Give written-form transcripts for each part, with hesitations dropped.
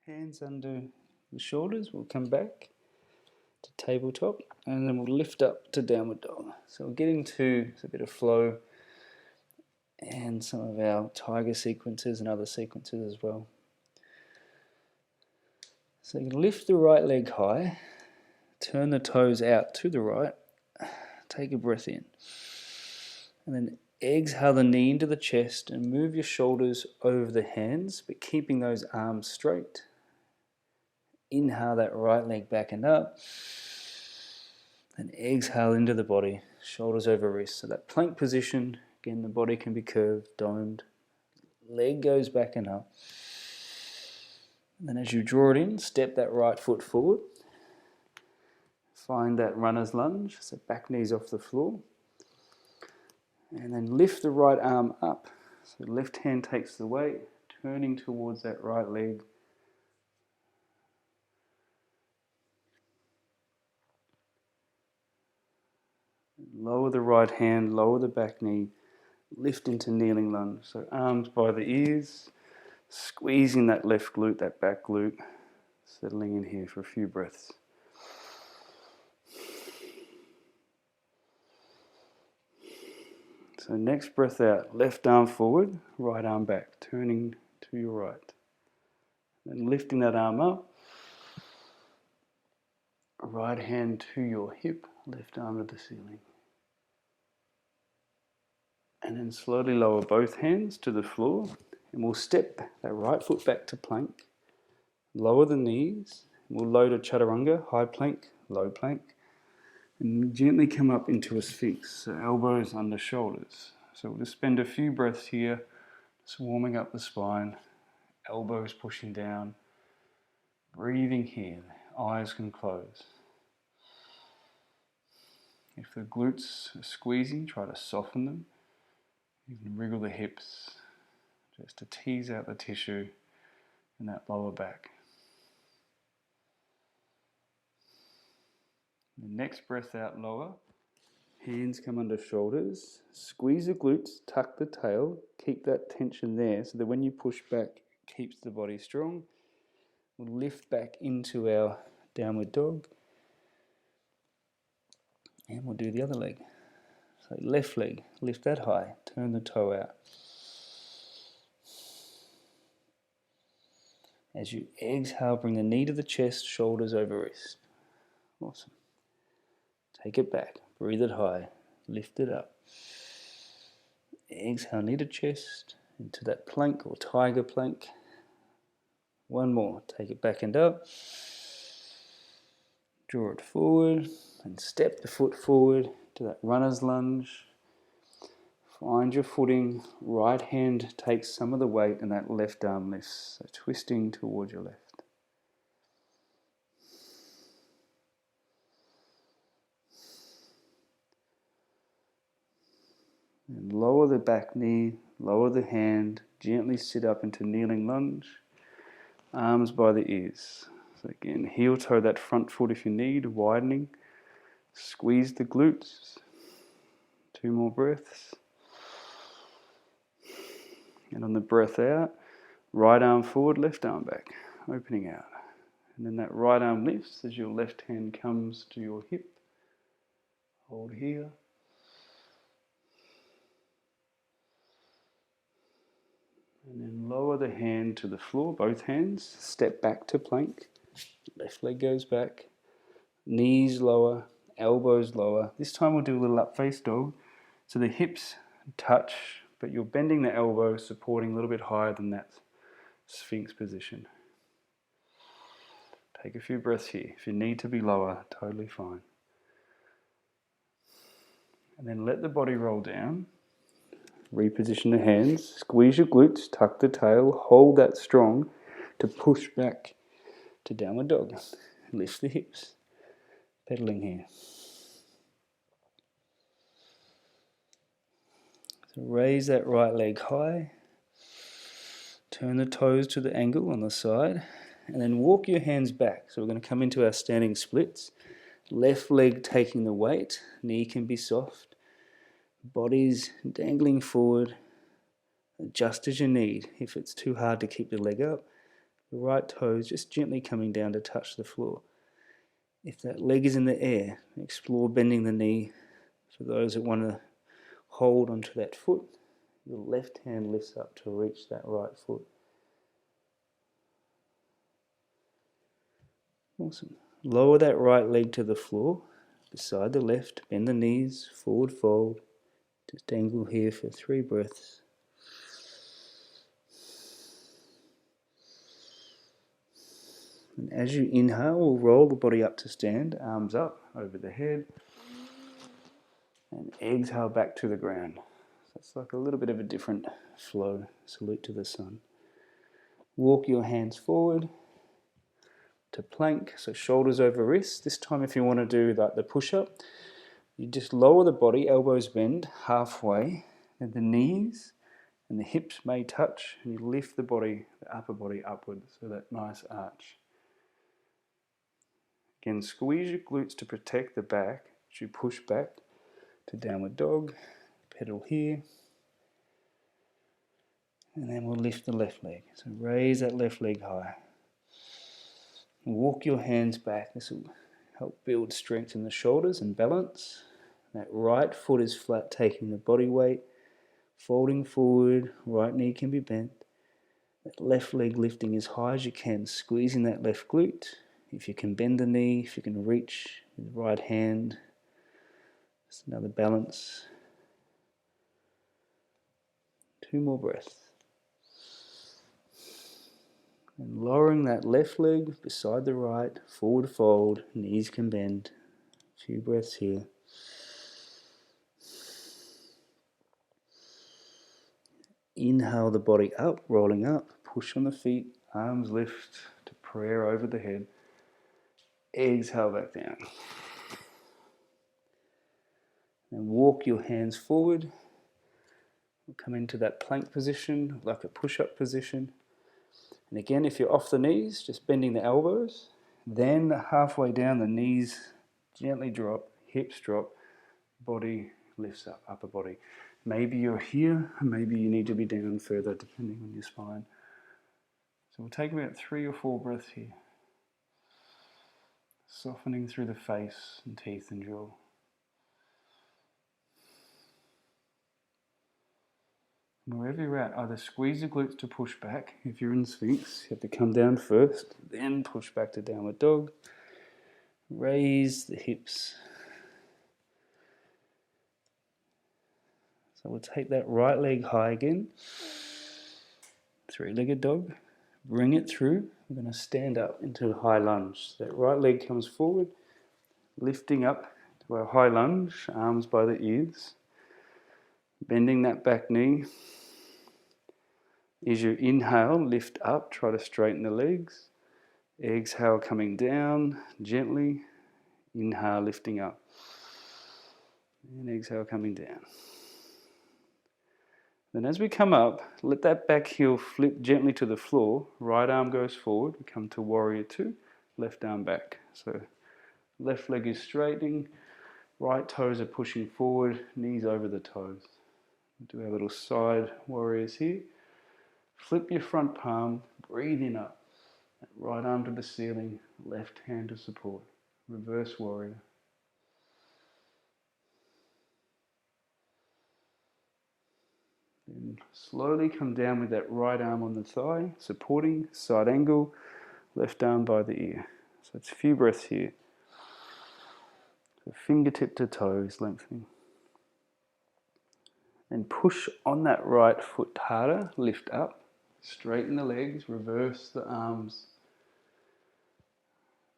Hands under the shoulders, we'll come back to tabletop and then we'll lift up to downward dog. So we'll get into a bit of flow and some of our tiger sequences and other sequences as well. So you can lift the right leg high, turn the toes out to the right, take a breath in, and then exhale the knee into the chest and move your shoulders over the hands, but keeping those arms straight. Inhale that right leg back and up, and exhale into the body, shoulders over wrists. So that plank position, again the body can be curved, domed, leg goes back and up. And then as you draw it in, step that right foot forward. Find that runner's lunge, so back knees off the floor. And then lift the right arm up. So the left hand takes the weight, turning towards that right leg. Lower the right hand, lower the back knee, lift into kneeling lunge. So arms by the ears, squeezing that left glute, that back glute, settling in here for a few breaths. So next breath out, left arm forward, right arm back, turning to your right. Then lifting that arm up, right hand to your hip, left arm to the ceiling. And then slowly lower both hands to the floor, and we'll step that right foot back to plank. Lower the knees, we'll load a chaturanga, high plank, low plank, and gently come up into a sphinx, so elbows under shoulders. So we'll just spend a few breaths here, just warming up the spine, elbows pushing down, breathing here, eyes can close. If the glutes are squeezing, try to soften them. You can wriggle the hips just to tease out the tissue in that lower back. The next breath out lower, hands come under shoulders, squeeze the glutes, tuck the tail, keep that tension there so that when you push back, it keeps the body strong. We'll lift back into our downward dog and we'll do the other leg. So left leg, lift that high, turn the toe out. As you exhale, bring the knee to the chest, shoulders over wrist. Awesome. Take it back, breathe it high, lift it up. Exhale, knee to chest, into that plank or tiger plank. One more, take it back and up. Draw it forward and step the foot forward to that runner's lunge. Find your footing, right hand takes some of the weight and that left arm lifts, so twisting towards your left. And lower the back knee, lower the hand, gently sit up into kneeling lunge, arms by the ears. So again, heel toe that front foot if you need, widening, squeeze the glutes, 2 more breaths. And on the breath out, right arm forward, left arm back, opening out. And then that right arm lifts as your left hand comes to your hip. Hold here. And then lower the hand to the floor, both hands. Step back to plank. Left leg goes back. Knees lower, elbows lower. This time we'll do a little up face dog. So the hips touch, but you're bending the elbow, supporting a little bit higher than that sphinx position. Take a few breaths here. If you need to be lower, totally fine. And then let the body roll down. Reposition the hands, squeeze your glutes, tuck the tail, hold that strong to push back to downward dog. Lift the hips, pedaling here. So raise that right leg high, turn the toes to the angle on the side, and then walk your hands back. So we're going to come into our standing splits. Left leg taking the weight, knee can be soft. Body's dangling forward, adjust as you need. If it's too hard to keep the leg up, The right toes just gently coming down to touch the floor. If that leg is in the air, explore bending the knee. For those that want to hold onto that foot, your left hand lifts up to reach that right foot. Awesome. Lower that right leg to the floor, beside the left, bend the knees, forward fold. Just dangle here for 3 breaths. And as you inhale, we'll roll the body up to stand, arms up over the head, and exhale back to the ground. So it's like a little bit of a different flow. Salute to the sun. Walk your hands forward to plank, so shoulders over wrists. This time if you want to do like the push-up, you just lower the body, elbows bend halfway, and the knees and the hips may touch, and you lift the body, the upper body upwards, so that nice arch. Again, squeeze your glutes to protect the back as you push back to downward dog, pedal here, and then we'll lift the left leg. So raise that left leg high. Walk your hands back. This will help build strength in the shoulders and balance. That right foot is flat, taking the body weight, folding forward, right knee can be bent. That left leg lifting as high as you can, squeezing that left glute. If you can bend the knee, if you can reach with the right hand, just another balance. 2 more breaths. And lowering that left leg beside the right, forward fold, knees can bend. A few breaths here. Inhale the body up, rolling up, push on the feet, arms lift to prayer over the head. Exhale back down. And walk your hands forward. We'll come into that plank position, like a push-up position. And again, if you're off the knees, just bending the elbows. Then halfway down, the knees gently drop, hips drop, body lifts up, upper body. Maybe you're here, maybe you need to be down further, depending on your spine. So we'll take about 3 or 4 breaths here. Softening through the face and teeth and jaw. Wherever you're at, either squeeze the glutes to push back. If you're in Sphinx, you have to come down first, then push back to downward dog. Raise the hips. So we'll take that right leg high again. 3-legged dog. Bring it through. We're going to stand up into a high lunge. So that right leg comes forward, lifting up to our high lunge, arms by the ears. Bending that back knee. As you inhale, lift up, try to straighten the legs. Exhale, coming down gently. Inhale, lifting up. And exhale, coming down. Then as we come up, let that back heel flip gently to the floor. Right arm goes forward. We come to warrior 2. Left arm back. So left leg is straightening. Right toes are pushing forward. Knees over the toes. Do our little side warriors here. Flip your front palm. Breathe in up. Right arm to the ceiling. Left hand to support. Reverse warrior. Then slowly come down with that right arm on the thigh, supporting, side angle, left arm by the ear. So it's a few breaths here. So fingertip to toes lengthening. And push on that right foot harder, lift up, straighten the legs, reverse the arms,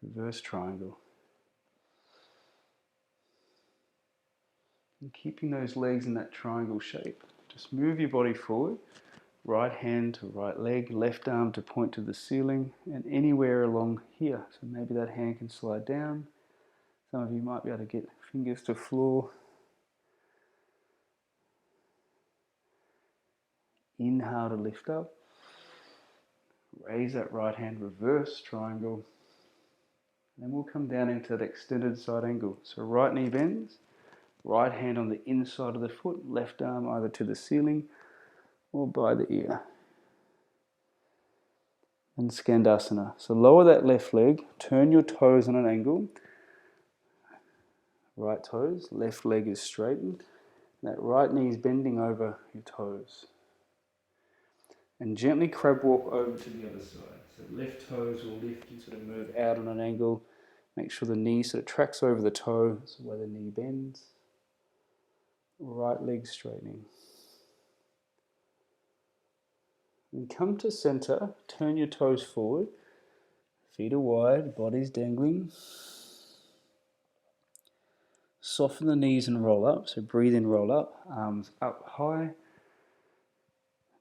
reverse triangle. And keeping those legs in that triangle shape. Just move your body forward, right hand to right leg, left arm to point to the ceiling, and anywhere along here. So maybe that hand can slide down. Some of you might be able to get fingers to floor. Inhale to lift up. Raise that right hand, reverse triangle. And then we'll come down into that extended side angle. So right knee bends. Right hand on the inside of the foot, left arm either to the ceiling or by the ear. and Skandasana. So lower that left leg, turn your toes on an angle. Right toes, left leg is straightened. That right knee is bending over your toes. And gently crab walk over to the other side. So left toes will lift and sort of move out on an angle. Make sure the knee sort of tracks over the toe, that's the way the knee bends. Right leg straightening. And come to center, turn your toes forward. Feet are wide, body's dangling. Soften the knees and roll up. So breathe in, roll up. Arms up high.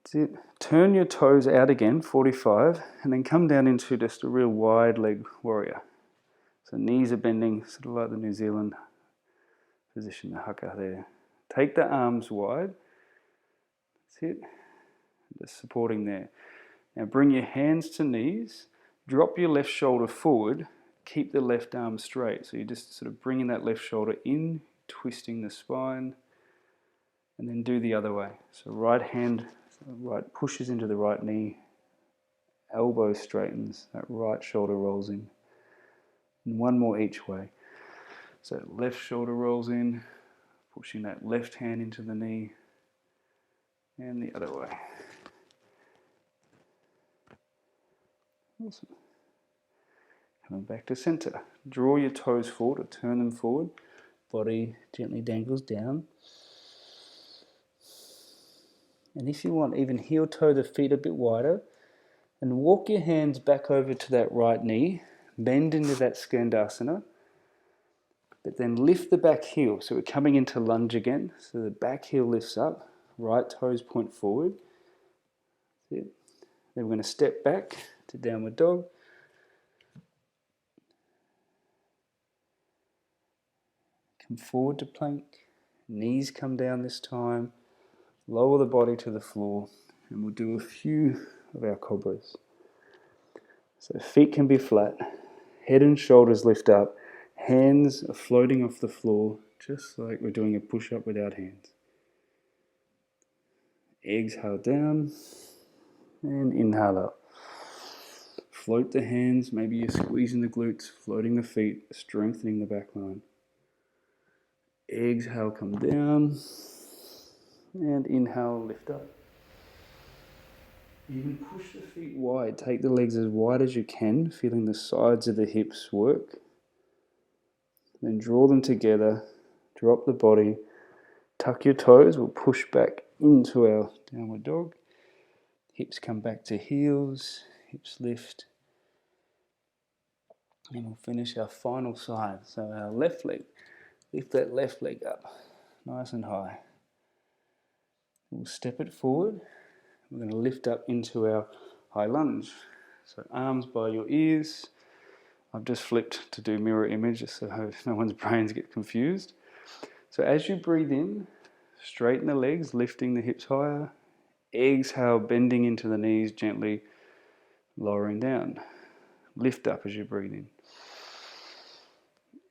That's it. Turn your toes out again, 45, and then come down into just a real wide leg warrior. So knees are bending, sort of like the New Zealand position, the haka there. Take the arms wide. That's it. Just supporting there. Now bring your hands to knees. Drop your left shoulder forward. Keep the left arm straight. So you're just sort of bringing that left shoulder in, twisting the spine, and then do the other way. So right hand, right pushes into the right knee, elbow straightens, that right shoulder rolls in. And one more each way. So left shoulder rolls in, pushing that left hand into the knee, and the other way. Awesome. Coming back to center. Draw your toes forward or turn them forward. Body gently dangles down. And if you want, even heel toe the feet a bit wider. And walk your hands back over to that right knee. Bend into that Skandasana. But then lift the back heel. So we're coming into lunge again. So the back heel lifts up. Right toes point forward. That's it. Then we're going to step back to downward dog. Come forward to plank. Knees come down this time. Lower the body to the floor. And we'll do a few of our cobras. So feet can be flat. Head and shoulders lift up. Hands are floating off the floor, just like we're doing a push-up without hands. Exhale down and inhale up. Float the hands, maybe you're squeezing the glutes, floating the feet, strengthening the back line. Exhale, come down, and inhale, lift up. You can push the feet wide, take the legs as wide as you can, feeling the sides of the hips work. Then draw them together, drop the body, tuck your toes, we'll push back into our downward dog. Hips come back to heels, hips lift. And we'll finish our final side. So our left leg, lift that left leg up, nice and high. We'll step it forward. We're going to lift up into our high lunge. So arms by your ears. I've just flipped to do mirror image just so no one's brains get confused. So as you breathe in, straighten the legs, lifting the hips higher. Exhale, bending into the knees, gently lowering down. Lift up as you breathe in.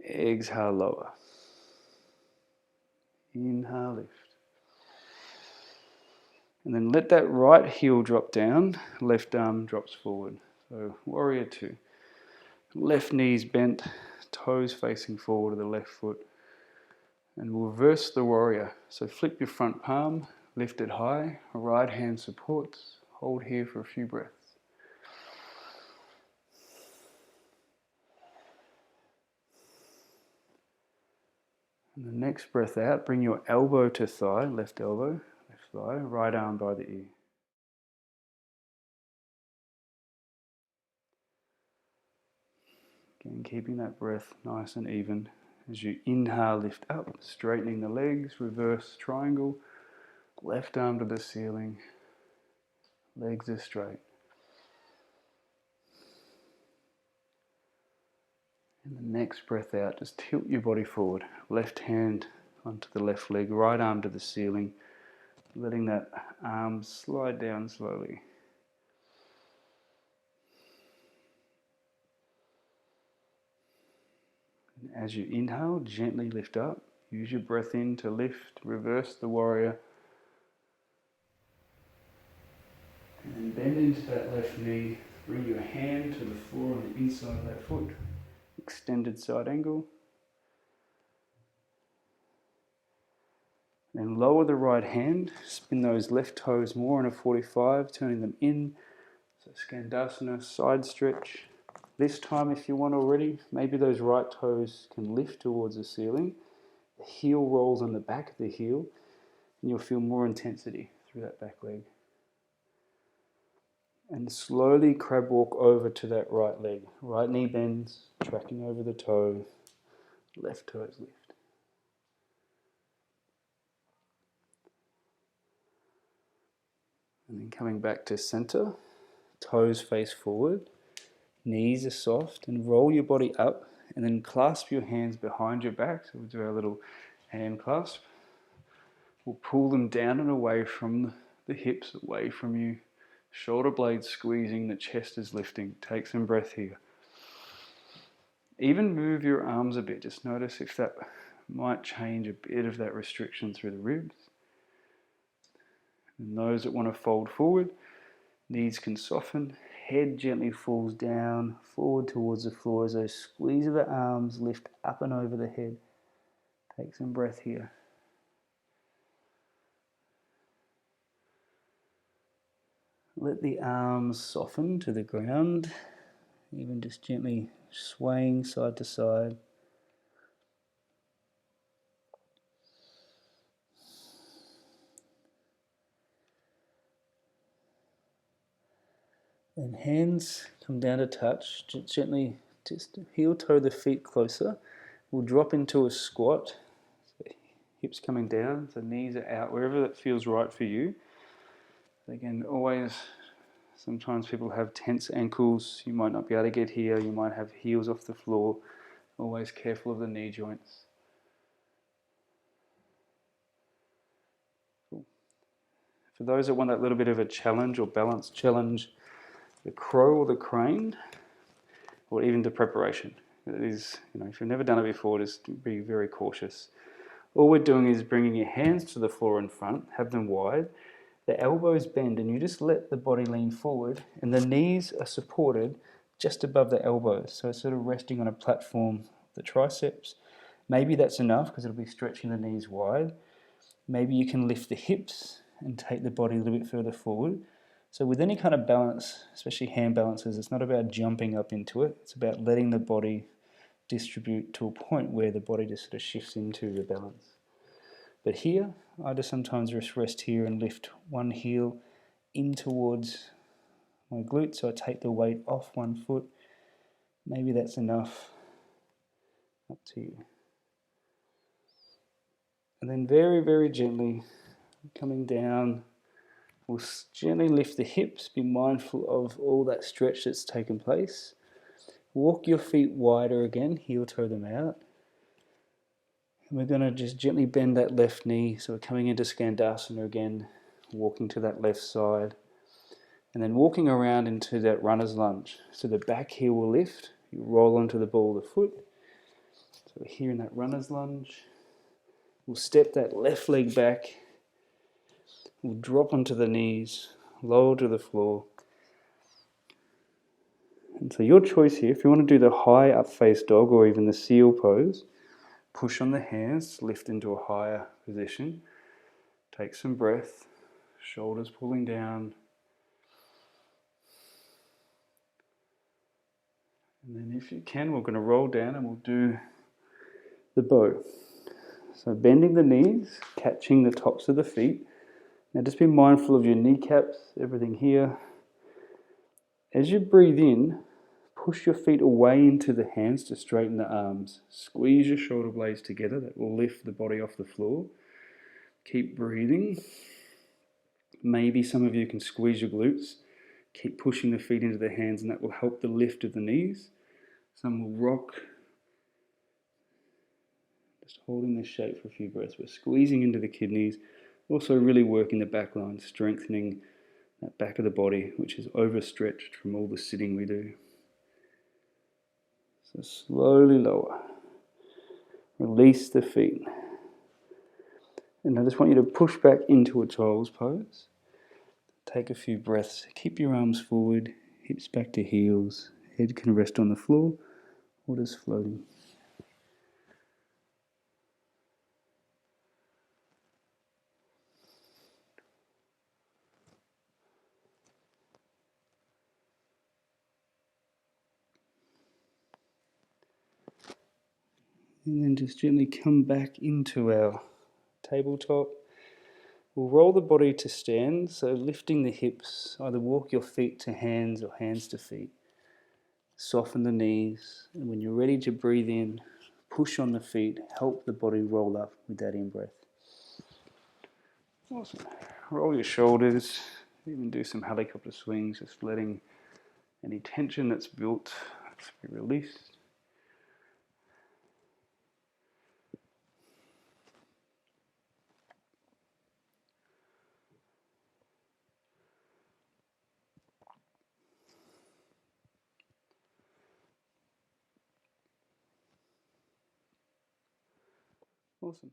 Exhale, lower. Inhale, lift. And then let that right heel drop down, left arm drops forward. So warrior two. Left knees bent, toes facing forward to the left foot. And we'll reverse the warrior. So flip your front palm, lift it high, right hand supports. Hold here for a few breaths. And the next breath out, bring your elbow to thigh, left elbow, left thigh, right arm by the ear. Again, keeping that breath nice and even. As you inhale, lift up, straightening the legs, reverse triangle, left arm to the ceiling, legs are straight. And the next breath out, just tilt your body forward, left hand onto the left leg, right arm to the ceiling, letting that arm slide down slowly. And as you inhale, gently lift up. Use your breath in to lift, reverse the warrior. And bend into that left knee, Bring your hand to the floor on the inside of that foot. Extended side angle. Then lower the right hand, spin those left toes more in a 45, turning them in. So Skandasana, side stretch. This time, if you want already, maybe those right toes can lift towards the ceiling. The heel rolls on the back of the heel, and you'll feel more intensity through that back leg. And slowly crab walk over to that right leg. Right knee bends, tracking over the toe, left toes lift. And then coming back to center, toes face forward, knees are soft, and roll your body up, and then clasp your hands behind your back. So we'll do our little hand clasp. We'll pull them down and away from the hips, away from you. Shoulder blades squeezing, the chest is lifting. Take some breath here. Even move your arms a bit. Just notice if that might change a bit of that restriction through the ribs. And those that want to fold forward, knees can soften, head gently falls down, forward towards the floor as those squeeze of the arms lift up and over the head. Take some breath here. Let the arms soften to the ground, even just gently swaying side to side. Then hands come down to touch, gently just heel toe the feet closer. We'll drop into a squat, so hips coming down, so knees are out, wherever that feels right for you. Again, always, sometimes people have tense ankles, you might not be able to get here, you might have heels off the floor. Always careful of the knee joints. Cool. For those that want that little bit of a challenge or balance challenge, the crow or the crane, or even the preparation. It is, if you've never done it before, just be very cautious. All we're doing is bringing your hands to the floor in front, have them wide, the elbows bend, and you just let the body lean forward, and the knees are supported just above the elbows. So it's sort of resting on a platform, the triceps. Maybe that's enough because it'll be stretching the knees wide. Maybe you can lift the hips and take the body a little bit further forward. So with any kind of balance, especially hand balances, it's not about jumping up into it. It's about letting the body distribute to a point where the body just sort of shifts into the balance. But here, I just sometimes just rest here and lift one heel in towards my glute, so I take the weight off one foot. Maybe that's enough. Up to you. And then very, very gently coming down, we'll gently lift the hips, be mindful of all that stretch that's taken place. Walk your feet wider again, heel toe them out. And we're going to just gently bend that left knee, so we're coming into Skandasana again, walking to that left side. And then walking around into that runner's lunge. So the back heel will lift, you roll onto the ball of the foot. So we're here in that runner's lunge. We'll step that left leg back. We'll drop onto the knees, lower to the floor. And so your choice here, if you want to do the high up face dog or even the seal pose, push on the hands, lift into a higher position. Take some breath, shoulders pulling down. And then if you can, we're going to roll down and we'll do the bow. So bending the knees, catching the tops of the feet. Now just be mindful of your kneecaps, everything here. As you breathe in, push your feet away into the hands to straighten the arms. Squeeze your shoulder blades together, that will lift the body off the floor. Keep breathing. Maybe some of you can squeeze your glutes. Keep pushing the feet into the hands, and that will help the lift of the knees. Some will rock. Just holding this shape for a few breaths. We're squeezing into the kidneys. Also really working the back line, strengthening that back of the body, which is overstretched from all the sitting we do. So slowly lower. Release the feet. And I just want you to push back into a child's pose. Take a few breaths. Keep your arms forward. hips back to heels. Head can rest on the floor or just floating. And then just gently come back into our tabletop. We'll roll the body to stand, so lifting the hips, either walk your feet to hands or hands to feet. Soften the knees, and when you're ready to breathe in, push on the feet, help the body roll up with that in-breath. Awesome. Roll your shoulders, even do some helicopter swings, just letting any tension that's built be released. Awesome.